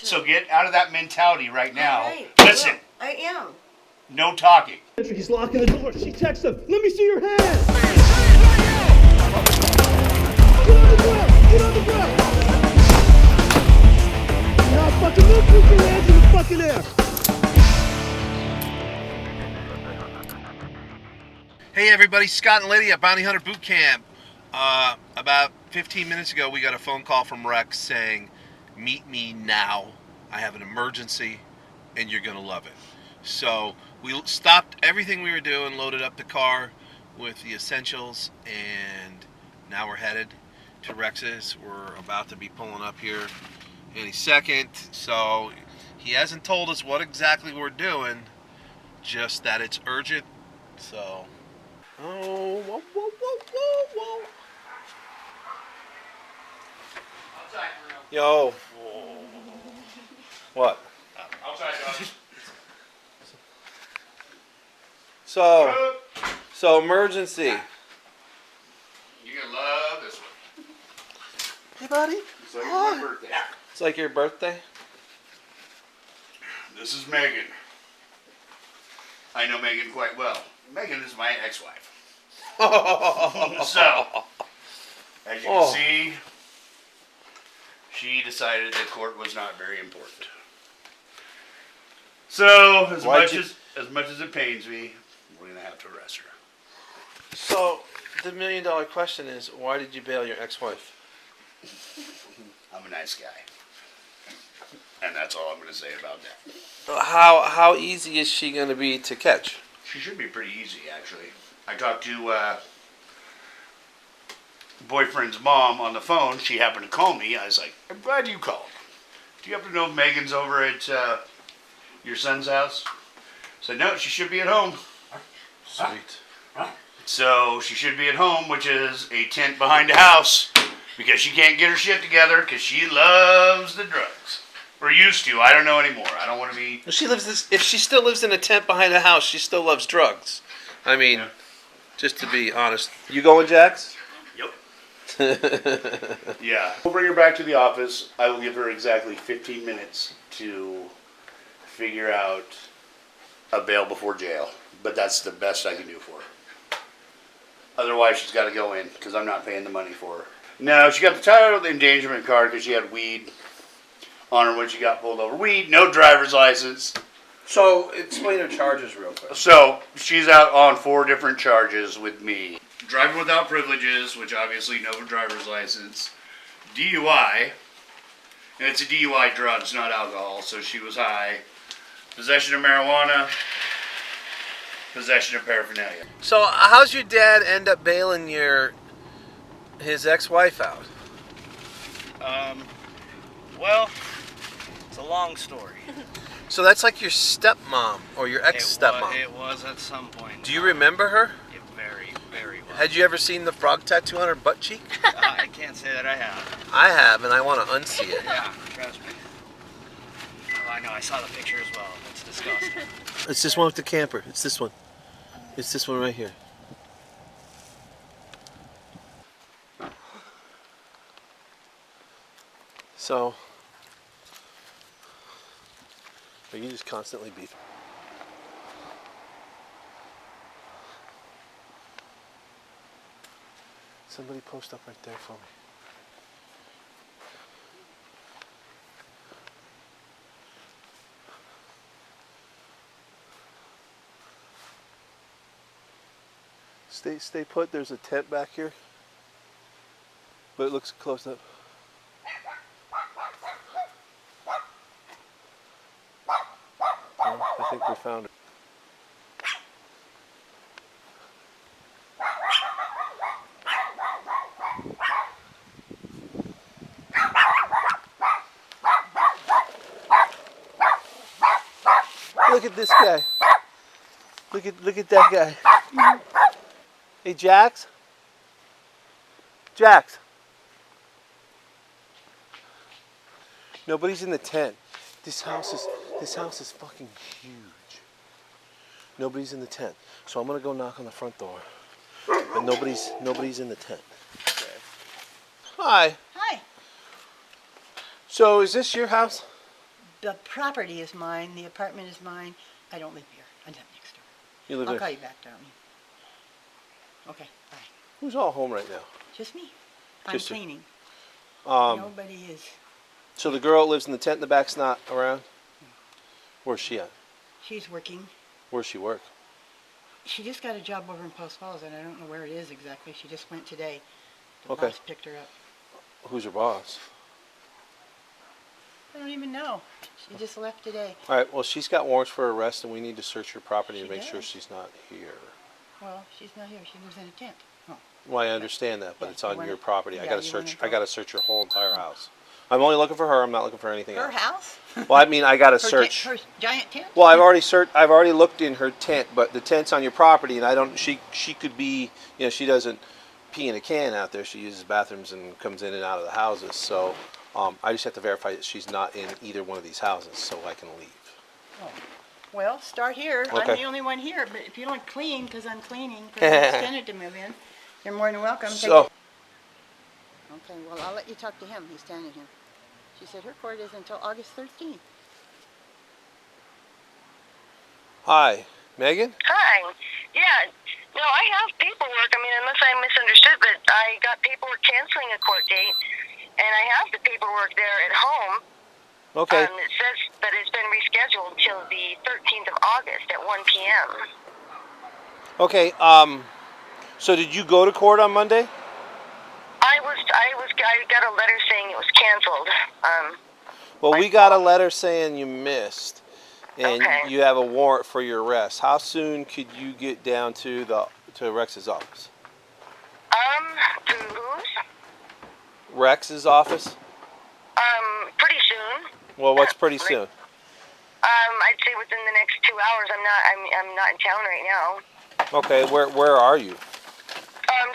So get out of that mentality right now. Right. Listen. I am. No talking. He's locking the door. She texts him. Let me see your hand. Get on the ground. Get on the ground. Now fucking move your hands in the fucking air. Hey everybody, Scott and Lydia, Bounty Hunter Bootcamp. About 15 minutes ago we got a phone call from Rex saying, meet me now. I have an emergency and you're going to love it. So we stopped everything we were doing, loaded up the car with the essentials, and now we're headed to Rex's. We're about to be pulling up here any second. So he hasn't told us what exactly we're doing, just that it's urgent. So... oh, whoa, whoa, whoa, whoa, whoa. Yo. What? Outside, guys. So emergency. You're gonna love this one. Hey, buddy. It's like my birthday. It's like your birthday? This is Megan. I know Megan quite well. Megan is my ex-wife. So, as you can see, she decided that court was not very important. So, as much as it pains me, we're gonna have to arrest her. So, the $1 million question is, why did you bail your ex-wife? I'm a nice guy, and that's all I'm gonna say about that. How easy is she gonna be to catch? She should be pretty easy, actually. I talked to boyfriend's mom on the phone. She happened to call me. I was like, I'm glad you called. Do you happen to know if Megan's over at your son's house? I said, no, she should be at home. Sweet. So she should be at home, which is a tent behind the house, because she can't get her shit together because she loves the drugs. Or used to. I don't know anymore. I don't want to be... If she still lives in a tent behind a house, she still loves drugs. I mean, yeah. Just to be honest. You going, Jax? Yep. Yeah. We'll bring her back to the office. I will give her exactly 15 minutes to figure out a bail before jail. But that's the best I can do for her. Otherwise, she's got to go in because I'm not paying the money for her. No, she got the title of the endangerment card because she had weed on her when she got pulled over. Weed, no driver's license. So, explain her charges real quick. So, she's out on 4 different charges with me. Driving without privileges, which obviously no driver's license. DUI, and it's a DUI drugs, not alcohol, so she was high. Possession of marijuana. Possession of paraphernalia. So, how's your dad end up bailing his ex-wife out? Well, it's a long story. So that's like your stepmom or your ex-stepmom. It was at some point. Do you remember her? Yeah, very, very well. Had you ever seen the frog tattoo on her butt cheek? I can't say that I have. I have, and I want to unsee it. Yeah, trust me. Oh, I know, I saw the picture as well. It's disgusting. It's this one with the camper. It's this one. It's this one right here. So, are you just constantly beefing? Somebody post up right there for me. Stay put. There's a tent back here, but it looks close up. I think we found her. Look at this guy. Look at that guy. Hey, Jax. Jax. Nobody's in the tent. This house is fucking huge. Nobody's in the tent. So I'm gonna go knock on the front door. But nobody's in the tent. Okay. Hi. Hi. So is this your house? The property is mine, the apartment is mine. I don't live here. I live next door. You live I'll there. call you back, darling. Okay, bye. Who's all home right now? Just me. I'm Just you. cleaning. Um, Nobody is. so the girl that lives in the tent in the back's not around? Where's she at? She's working. Where's she work? She just got a job over in Post Falls, and I don't know where it is exactly. She just went today. The Okay. boss picked her up. Who's your boss? I don't even know. She just left today. All right, well, she's got warrants for arrest, and we need to search her property She to make sure does. she's not here. Well, she's not here. She lives in a tent. Oh. Well, I understand that, but Yeah, it's you on wanna- your property. I yeah, gotta you search. wanna I go- gotta search your whole entire house. I'm only looking for her. I'm not looking for anything Her else. house? Well, I mean, I gotta Her search. her giant tent? Well, I've already searched. I've already looked in her tent, but the tent's on your property, and I don't. She could be. You know, she doesn't pee in a can out there. She uses bathrooms and comes in and out of the houses. So, I just have to verify that she's not in either one of these houses, so I can leave. Oh. Well, start here. I'm Okay. the only one here, but if you don't clean, because I'm cleaning, because I extended to move in, you're more than welcome. So, Okay, well, I'll let you talk to him. He's standing here. She said her court is until August 13th. hi, Megan. Hi. Yeah. No, I have paperwork. I mean, unless I misunderstood, but I got paperwork canceling a court date, and I have the paperwork there at home. Okay. It says that it's been rescheduled till the 13th of August at 1 p.m. Okay. So did you go to court on Monday? I got a letter saying it was canceled. Well, we got a letter saying you missed, and Okay. you have a warrant for your arrest. How soon could you get down to Rex's office? To whose? Rex's office? Pretty soon. Well, what's pretty soon? I'd say within the next 2 hours. I'm not in town right now. Okay, where are you? I'm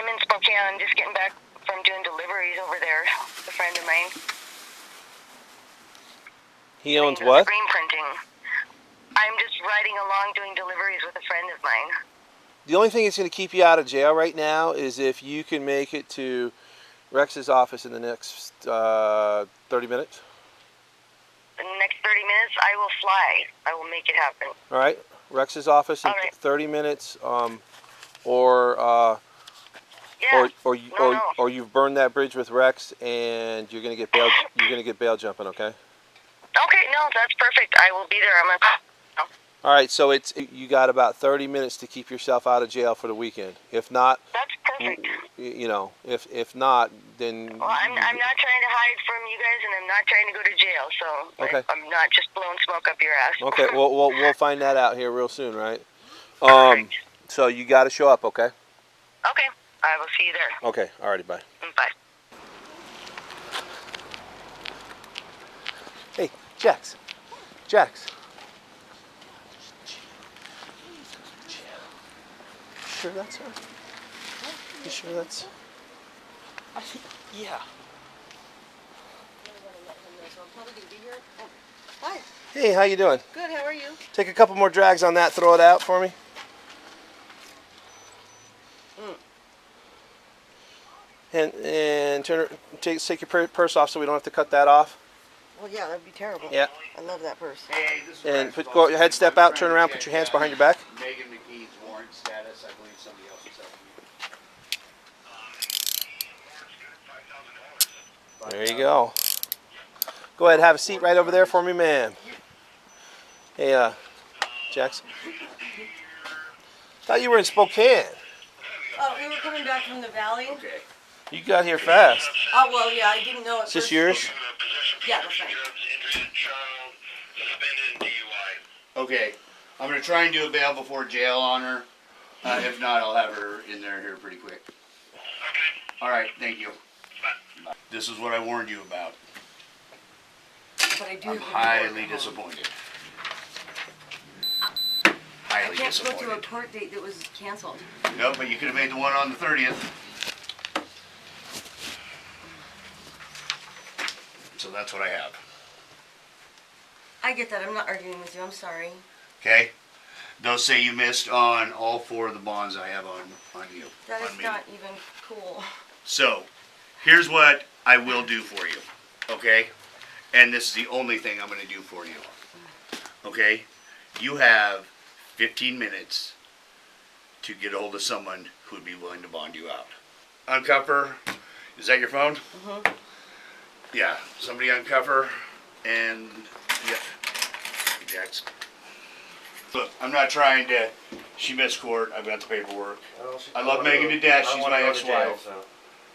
in Spokane. I'm just getting back from doing deliveries over there. A friend of mine. He owns Doing what? Screen printing. I'm just riding along doing deliveries with a friend of mine. The only thing that's going to keep you out of jail right now is if you can make it to Rex's office in the next 30 minutes. In the next 30 minutes, I will fly. I will make it happen. All right, Rex's office in All right. 30 minutes, Yeah. or you've burned that bridge with Rex and you're gonna get bail. You're gonna get bail jumping, okay? Okay, no, that's perfect. I will be there. I'm gonna. All right, so you got about 30 minutes to keep yourself out of jail for the weekend. If not, That's perfect. you know, if not, then Well, I'm not trying to hide from you guys, and I'm not trying to go to jail. So Okay. I'm not just blowing smoke up your ass. okay. Well, we'll find that out here real soon, right? Perfect. So you got to show up, okay? Okay, I will see you there. Okay. Alrighty, bye. Bye. Hey, Jax. Sure that's her? You sure that's? Yeah. Hi. Hey, how you doing? Good, how are you? Take a couple more drags on that. Throw it out for me. And take your purse off so we don't have to cut that off. Well, yeah, that'd be terrible. Yeah. I love that purse. Hey, this is And Rex go Foster. ahead, step out, I'm turn trying to around, check, put your hands behind your back. Megan McKee's warrant status. I believe somebody else is helping me. There you go. Go ahead, have a seat right over there for me, ma'am. Hey, Jackson. Thought you were in Spokane. We were coming back from the valley. Okay. You got here fast. Oh, well, yeah, I didn't know it. Is this yours? Yeah, that's right. Okay. I'm gonna try and do a bail before jail on her. If not, I'll have her in there here pretty quick. All right. Thank you. Bye. This is what I warned you about. But I do I'm have a highly report at home. disappointed. I Highly can't go to a disappointed. court date that was canceled. No, but you could have made the one on the 30th. So that's what I have. I get that. I'm not arguing with you. I'm sorry. Okay? They'll say you missed on all 4 of the bonds I have on you. That on is me. not even cool. So, here's what I will do for you. Okay? And this is the only thing I'm going to do for you. Okay? You have 15 minutes to get a hold of someone who would be willing to bond you out. Uncuff her. Is that your phone? Mm-hmm. Yeah. Somebody uncuff her. And, yeah. Jax. Look, I'm not trying to. She missed court. I've got the paperwork. I love Megan to death. She's my ex-wife.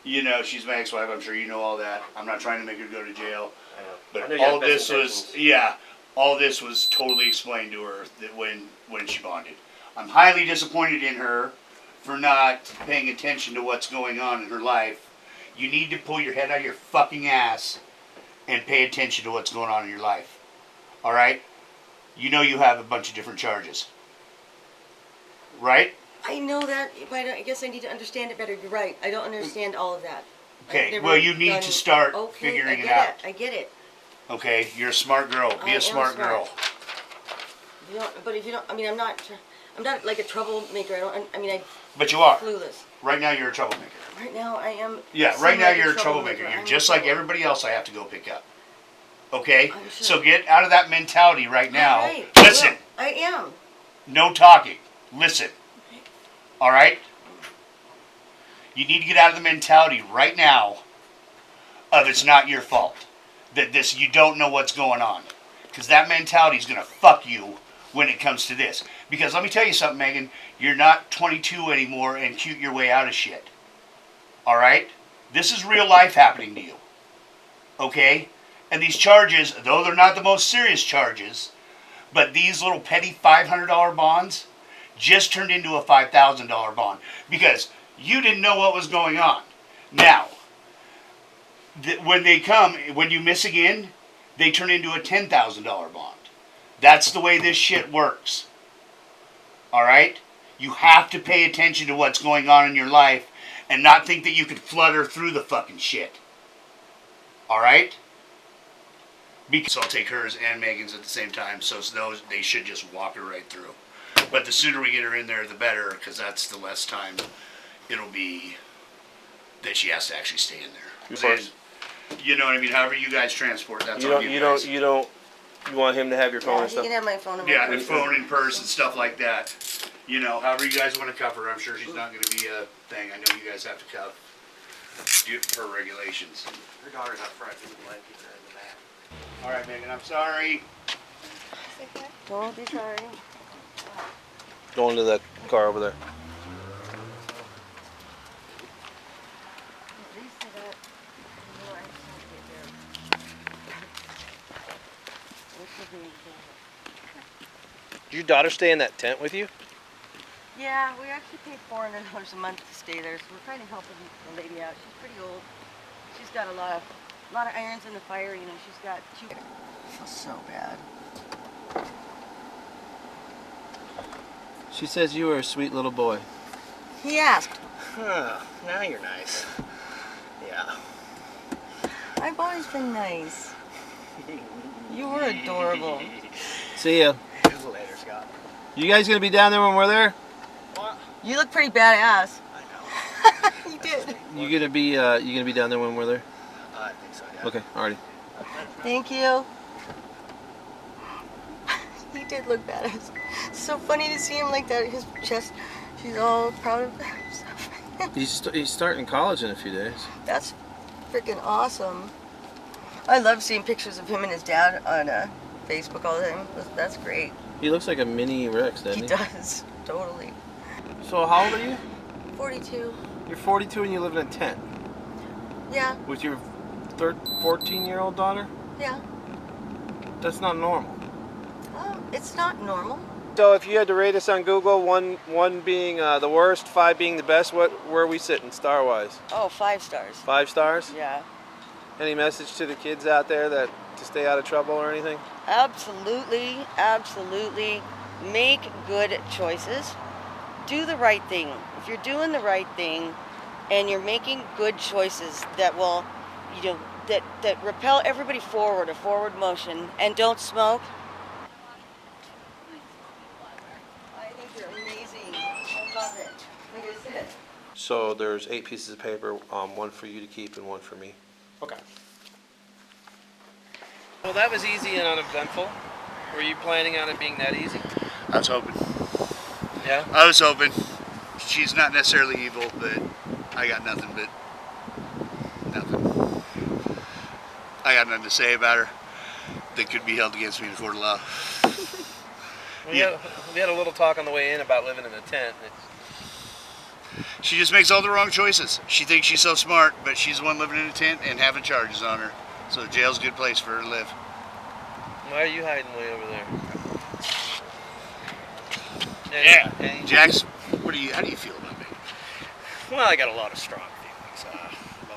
You know, she's my ex-wife. I'm sure you know all that. I'm not trying to make her go to jail. I know. But I know you all have best this was, intentions. yeah, all this was totally explained to her that when she bonded. I'm highly disappointed in her for not paying attention to what's going on in her life. You need to pull your head out of your fucking ass and pay attention to what's going on in your life. All right? You know you have a bunch of different charges. Right? I know that, but I guess I need to understand it better. You're right. I don't understand all of that. I've Okay, never well, you need done- to start Okay, figuring I it get out. it. I get it. Okay? You're a smart girl. Be I a am smart smart. girl. You don't, but if you don't, I mean, I'm not like a troublemaker. I mean, I'm But you are. clueless. Right now you're a troublemaker. Right now, I am. Yeah, seem right now like you're a troublemaker. You're I'm just a like trouble- everybody else I have to go pick up. Okay? I'm sure. So get out of that mentality right now. All right, I Listen. will. I am. No talking. Listen. All right? You need to get out of the mentality right now of it's not your fault. That this, you don't know what's going on. Because that mentality is going to fuck you when it comes to this. Because let me tell you something, Megan. You're not 22 anymore and cute your way out of shit. All right? This is real life happening to you. Okay? And these charges, though they're not the most serious charges, but these little petty $500 bonds just turned into a $5,000 bond because you didn't know what was going on. Now, when they come, when you miss again, they turn into a $10,000 bond. That's the way this shit works. All right? You have to pay attention to what's going on in your life and not think that you could flutter through the fucking shit. All right? Because I'll take hers and Megan's at the same time, so those they should just walk her right through. But the sooner we get her in there, the better, because that's the less time it'll be that she has to actually stay in there. And, you know what I mean? However you guys transport, that's on you guys. You want him to have your phone Yeah, and you stuff? can have my phone. And my Yeah, and purse. phone and purse and stuff like that. You know, however you guys want to cover, I'm sure she's not going to be a thing. I know you guys have to cuff per regulations. Her daughter's up front. You might keep her in the back. All right, Megan, I'm sorry. Don't be sorry. Go into that car over there. Did your daughter stay in that tent with you? Yeah, we actually paid $400 a month to stay there, so we're kind of helping the lady out. She's pretty old. She's got a lot of irons in the fire. You know, she's got. I feel so bad. She says you were a sweet little boy. He asked. Huh, now you're nice. Yeah. I've always been nice. You were adorable. See ya. Later, Scott. You guys gonna be down there when we're there? You look pretty badass. I know. You did. You gonna be down there when we're there? I think so, yeah. Okay, alrighty. Thank you. He did look badass. It's so funny to see him like that. His chest, she's all proud of himself. He's starting college in a few days. That's freaking awesome. I love seeing pictures of him and his dad on Facebook all the time. That's great. He looks like a mini Rex, doesn't He he? does, totally. So how old are you? 42. You're 42 and you live in a tent Yeah, with your 14-year-old daughter? yeah. That's not normal. It's not normal. So if you had to rate us on Google, one being the worst, 5 being the best, where are we sitting star-wise? Oh, 5 stars. 5 stars? Yeah. Any message to the kids out there that to stay out of trouble or anything? Absolutely, absolutely. Make good choices. Do the right thing. If you're doing the right thing and you're making good choices that will, you know, that repel everybody forward, a forward motion, and don't smoke. I think you're amazing. I love it. Like I said. So there's 8 pieces of paper, one for you to keep and one for me. Okay. Well, that was easy and uneventful. Were you planning on it being that easy? I was hoping. Yeah. I was hoping. She's not necessarily evil, but I got nothing but nothing. I got nothing to say about her that could be held against me in a court of law. We had a little talk on the way in about living in a tent. She just makes all the wrong choices. She thinks she's so smart, but she's the one living in a tent and having charges on her. So jail's a good place for her to live. Why are you hiding way over there? Yeah. Jax, how do you feel about me? Well, I got a lot of strong feelings.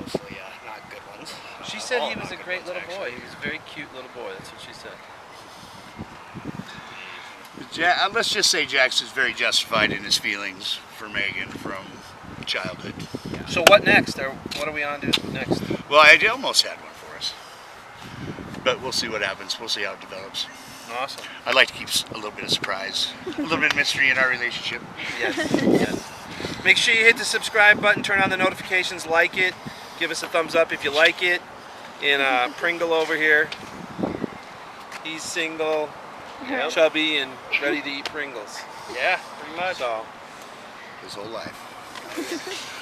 Mostly not good ones. She said All he was not a good great ones, little boy. actually. He was a very cute little boy. That's what she said. Let's just say Jax is very justified in his feelings for Megan from childhood. So what next? What are we on to next? Well, I almost had one for us. But we'll see what happens. We'll see how it develops. Awesome. I like to keep a little bit of surprise, a little bit of mystery in our relationship. Yes. Yes. Make sure you hit the subscribe button, turn on the notifications, like it, give us a thumbs up if you like it. And Pringle over here, he's single, chubby, and ready to eat Pringles. Yeah, pretty much. So, His whole life.